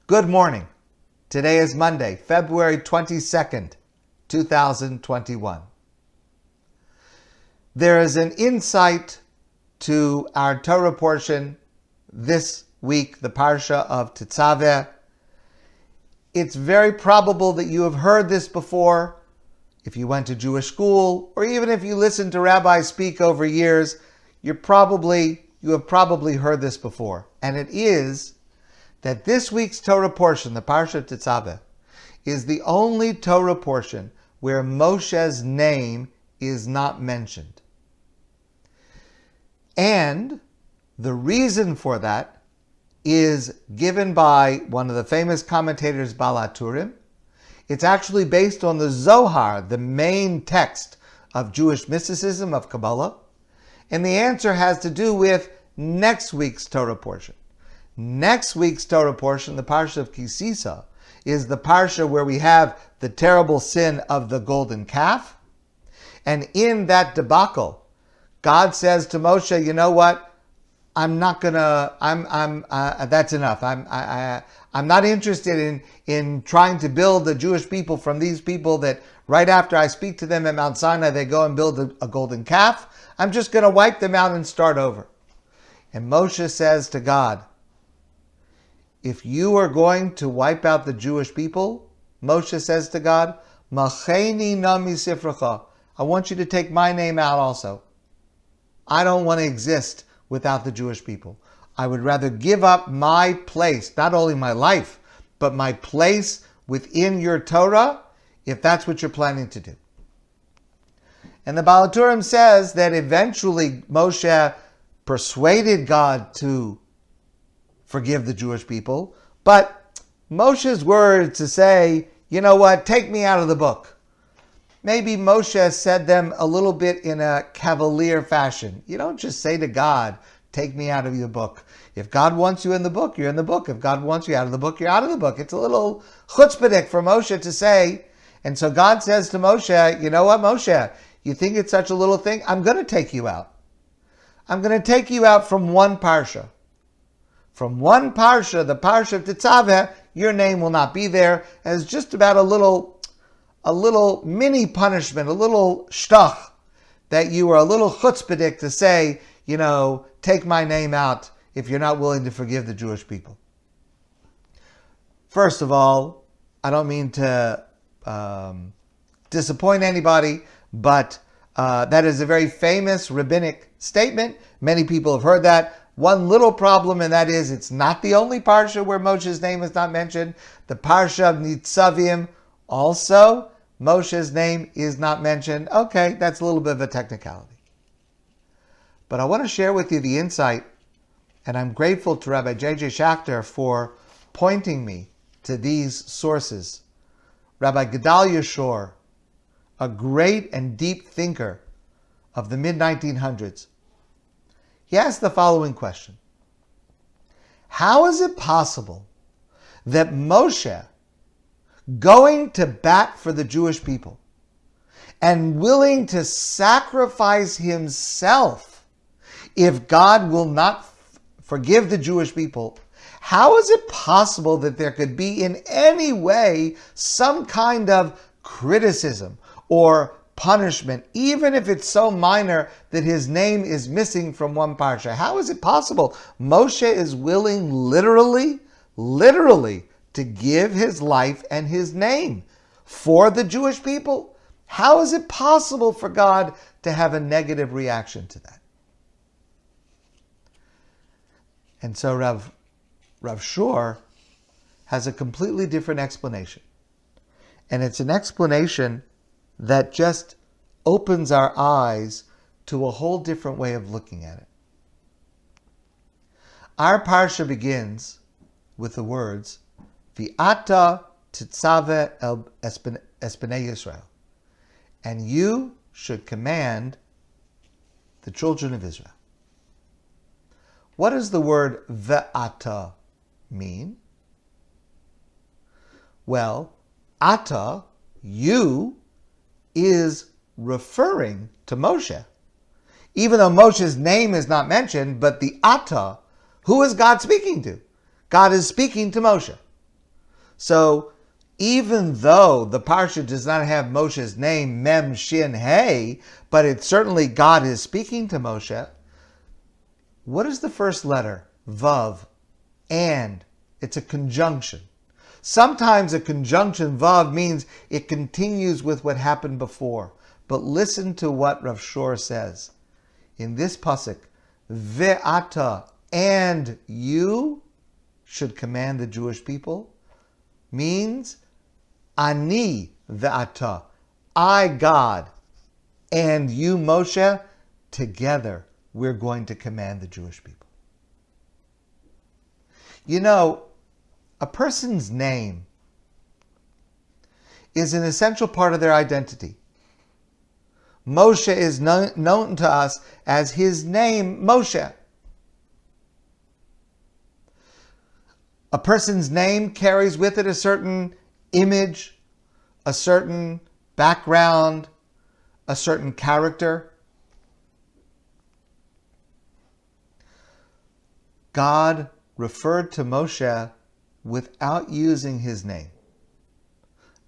Good morning. Today is Monday, February 22nd, 2021. There is an insight to our Torah portion this week, the Parsha of Tetzaveh. It's very probable that you have heard this before if you went to Jewish school, or even if you listened to rabbis speak over years, you have probably heard this before. And it is that this week's Torah portion, the Parsha of Tetzaveh, is the only Torah portion where Moshe's name is not mentioned. And the reason for that is given by one of the famous commentators, Baal HaTurim. It's actually based on the Zohar, the main text of Jewish mysticism, of Kabbalah. And the answer has to do with next week's Torah portion. Next week's Torah portion, the Parsha of Ki Sisa, is the Parsha where we have the terrible sin of the golden calf. And in that debacle, God says to Moshe, you know what? That's enough. I'm not interested in trying to build the Jewish people from these people that right after I speak to them at Mount Sinai, they go and build a golden calf. I'm just going to wipe them out and start over. And Moshe says to God, if you are going to wipe out the Jewish people, Moshe says to God, Macheni na misifracha. I want you to take my name out also. I don't want to exist without the Jewish people. I would rather give up my place, not only my life, but my place within your Torah, if that's what you're planning to do. And the Baal HaTurim says that eventually Moshe persuaded God to forgive the Jewish people, but Moshe's word to say, you know what, take me out of the book. Maybe Moshe said them a little bit in a cavalier fashion. You don't just say to God, take me out of your book. If God wants you in the book, you're in the book. If God wants you out of the book, you're out of the book. It's a little chutzpahdik for Moshe to say. And so God says to Moshe, you know what, Moshe, you think it's such a little thing? I'm going to take you out. I'm going to take you out from one parsha. From one parsha, the Parsha of Tetzaveh, your name will not be there, as just about a little mini punishment, a little shtach, that you are a little chutzpahdik to say, you know, take my name out if you're not willing to forgive the Jewish people. First of all, I don't mean to disappoint anybody, but that is a very famous rabbinic statement. Many people have heard that. One little problem, and that is it's not the only parsha where Moshe's name is not mentioned. The Parsha of Nitzavim also, Moshe's name is not mentioned. Okay, that's a little bit of a technicality. But I want to share with you the insight, and I'm grateful to Rabbi J.J. Schachter for pointing me to these sources. Rabbi Gedalia Schorr, a great and deep thinker of the mid-1900s, he asked the following question. How is it possible that Moshe, going to bat for the Jewish people and willing to sacrifice himself if God will not forgive the Jewish people, how is it possible that there could be in any way some kind of criticism or punishment, even if it's so minor that his name is missing from one parsha? How is it possible? Moshe is willing literally to give his life and his name for the Jewish people. How is it possible for God to have a negative reaction to that? And so Rav Schorr has a completely different explanation. And it's an explanation that just opens our eyes to a whole different way of looking at it. Our parsha begins with the words, V'ata titzaveh el espenei Yisrael. And you should command the children of Israel. What does the word Ve'ata mean? Well, Ata, you, is referring to Moshe. Even though Moshe's name is not mentioned, but the Ata, who is God speaking to? God is speaking to Moshe. So even though the parsha does not have Moshe's name, Mem, Shin, Hey, but it's certainly God is speaking to Moshe. What is the first letter? Vav. And. It's a conjunction. Sometimes a conjunction, Vav, means it continues with what happened before. But listen to what Rav Shor says. In this pasuk, Ve'ata, and you should command the Jewish people, means Ani ve'ata, I, God, and you, Moshe, together we're going to command the Jewish people. You know, a person's name is an essential part of their identity. Moshe is known to us as his name, Moshe. A person's name carries with it a certain image, a certain background, a certain character. God referred to Moshe without using his name.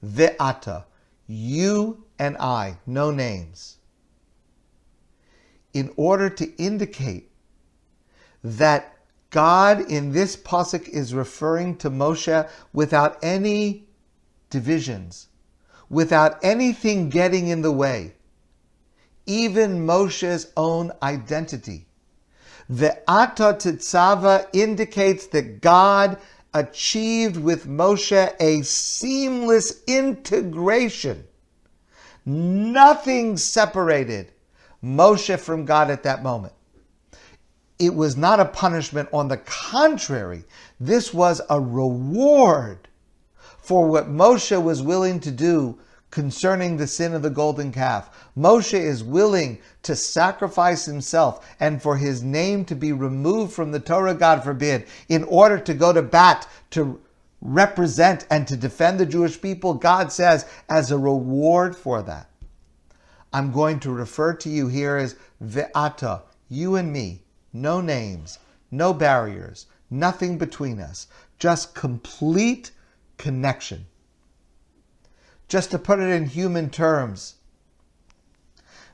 Ve'ata, you and I, no names. In order to indicate that God in this pasuk is referring to Moshe without any divisions, without anything getting in the way, even Moshe's own identity. Ve'ata Tetzava indicates that God achieved with Moshe a seamless integration. Nothing separated Moshe from God at that moment. It was not a punishment. On the contrary, this was a reward for what Moshe was willing to do concerning the sin of the golden calf. Moshe is willing to sacrifice himself and for his name to be removed from the Torah, God forbid, in order to go to bat, to represent and to defend the Jewish people. God says, as a reward for that, I'm going to refer to you here as Ve'ata, you and me, no names, no barriers, nothing between us, just complete connection. Just to put it in human terms,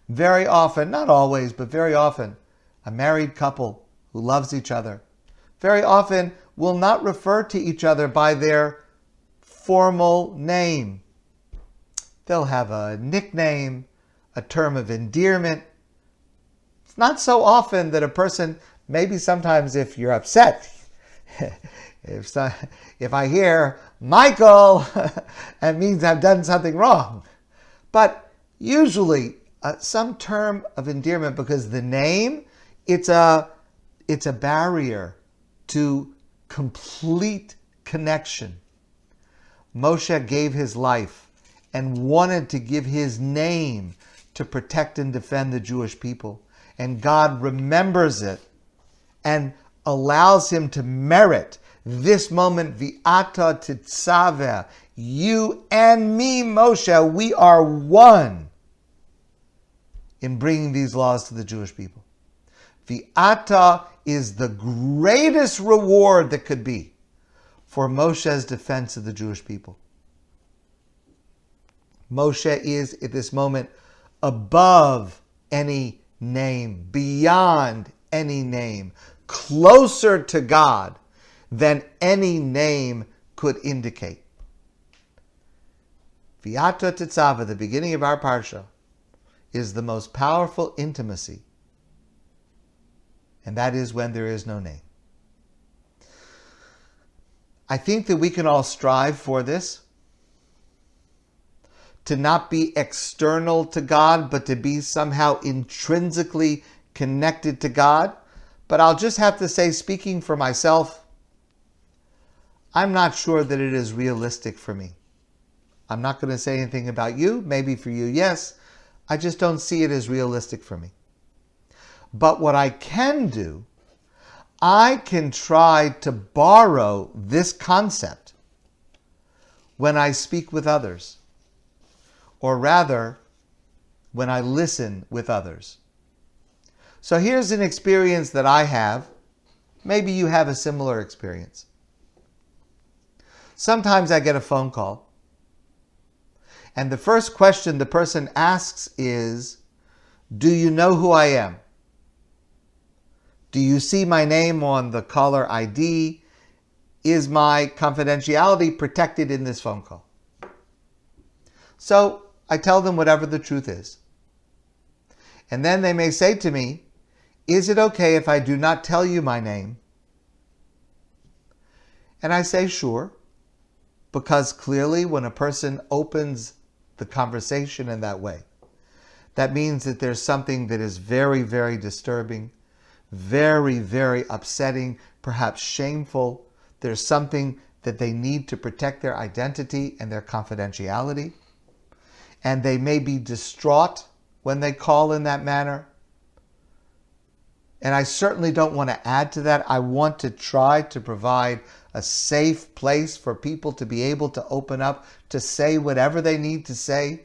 very often, not always, but very often, a married couple who loves each other very often will not refer to each other by their formal name. They'll have a nickname, a term of endearment. It's not so often that a person, maybe sometimes if you're upset, if I hear Michael, it means I've done something wrong. But usually some term of endearment, because the name, it's a barrier to complete connection. Moshe gave his life and wanted to give his name to protect and defend the Jewish people. And God remembers it and allows him to merit this moment, Vi'ata Tetzaveh, you and me, Moshe, we are one in bringing these laws to the Jewish people. Vi'ata is the greatest reward that could be for Moshe's defense of the Jewish people. Moshe is at this moment above any name, beyond any name, closer to God than any name could indicate. Vi'ata Tetzaveh, the beginning of our parsha, is the most powerful intimacy, and that is when there is no name. I think that we can all strive for this, to not be external to God, but to be somehow intrinsically connected to God. But I'll just have to say, speaking for myself, I'm not sure that it is realistic for me. I'm not going to say anything about you. Maybe for you, yes. I just don't see it as realistic for me. But what I can do, I can try to borrow this concept when I speak with others, or rather, when I listen with others. So here's an experience that I have. Maybe you have a similar experience. Sometimes I get a phone call, and the first question the person asks is, do you know who I am? Do you see my name on the caller ID? Is my confidentiality protected in this phone call? So I tell them whatever the truth is. And then they may say to me, is it okay if I do not tell you my name? And I say, sure, because clearly when a person opens the conversation in that way, that means that there's something that is very, very disturbing, very, very upsetting, perhaps shameful. There's something that they need to protect their identity and their confidentiality. And they may be distraught when they call in that manner. And I certainly don't want to add to that. I want to try to provide a safe place for people to be able to open up, to say whatever they need to say,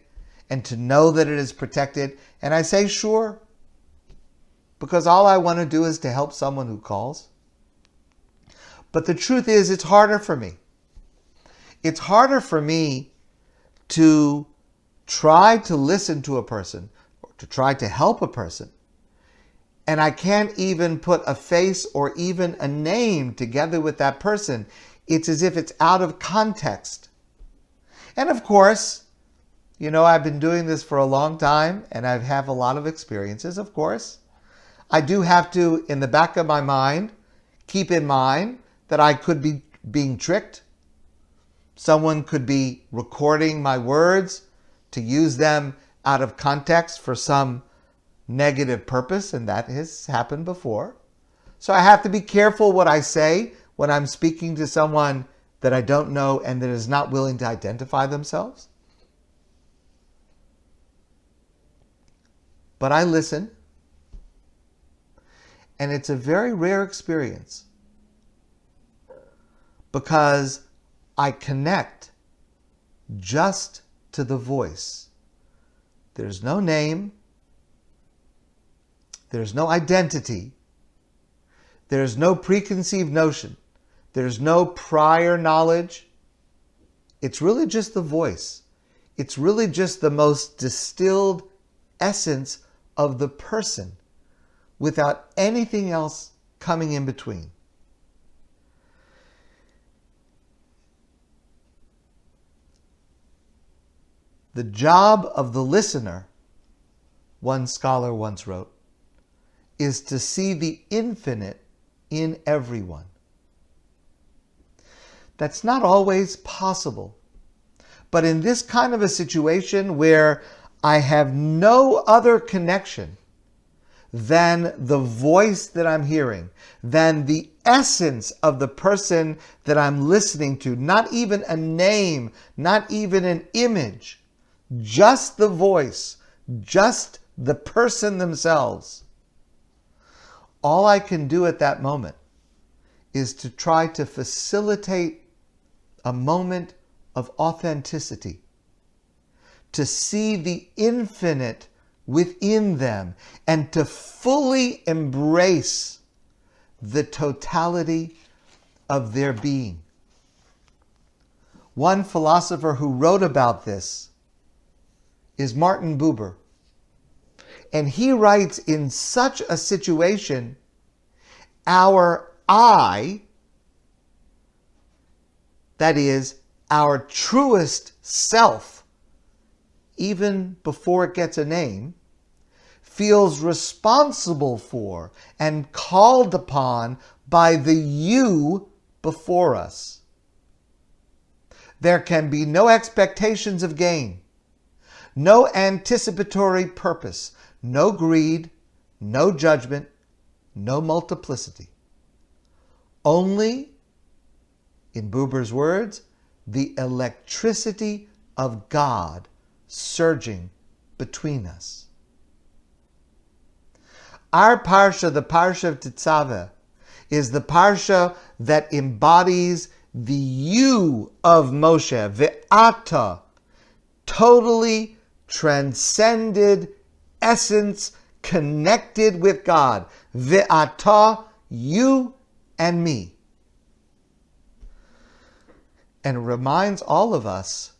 and to know that it is protected. And I say, sure, because all I want to do is to help someone who calls. But the truth is, it's harder for me. It's harder for me to try to listen to a person, or to try to help a person, and I can't even put a face or even a name together with that person. It's as if it's out of context. And of course, I've been doing this for a long time, and I have a lot of experiences, of course. I do have to, in the back of my mind, keep in mind that I could be being tricked. Someone could be recording my words to use them out of context for some negative purpose, and that has happened before. So I have to be careful what I say when I'm speaking to someone that I don't know and that is not willing to identify themselves. But I listen, and it's a very rare experience because I connect just to the voice. There's no name. There's no identity. There's no preconceived notion. There's no prior knowledge. It's really just the voice. It's really just the most distilled essence of the person without anything else coming in between. The job of the listener, one scholar once wrote, is to see the infinite in everyone. That's not always possible. But in this kind of a situation where I have no other connection than the voice that I'm hearing, than the essence of the person that I'm listening to, not even a name, not even an image, just the voice, just the person themselves. All I can do at that moment is to try to facilitate a moment of authenticity, to see the infinite within them, and to fully embrace the totality of their being. One philosopher who wrote about this is Martin Buber. And he writes, in such a situation, our I, that is, our truest self, even before it gets a name, feels responsible for and called upon by the you before us. There can be no expectations of gain, no anticipatory purpose, no greed, no judgment, no multiplicity. Only, in Buber's words, the electricity of God surging between us. Our parsha, the parsha of Tetzaveh, is the parsha that embodies the you of Moshe, ve'ata, totally transcended essence connected with God. Ve'ata, you and me. and reminds all of us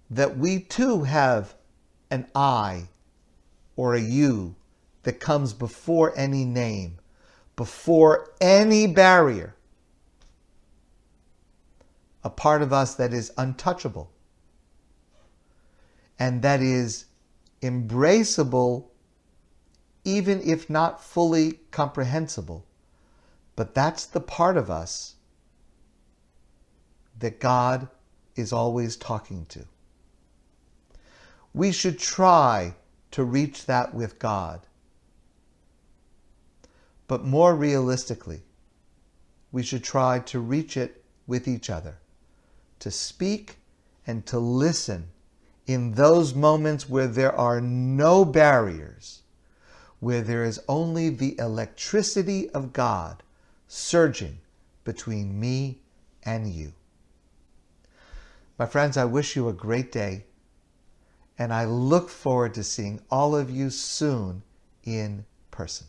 that we too have an I or a you that comes before any name, before any barrier. A part of us that is untouchable and that is embraceable, even if not fully comprehensible. But that's the part of us that God is always talking to. We should try to reach that with God. But more realistically, we should try to reach it with each other, to speak and to listen in those moments where there are no barriers, where there is only the electricity of God surging between me and you. My friends, I wish you a great day, and I look forward to seeing all of you soon in person.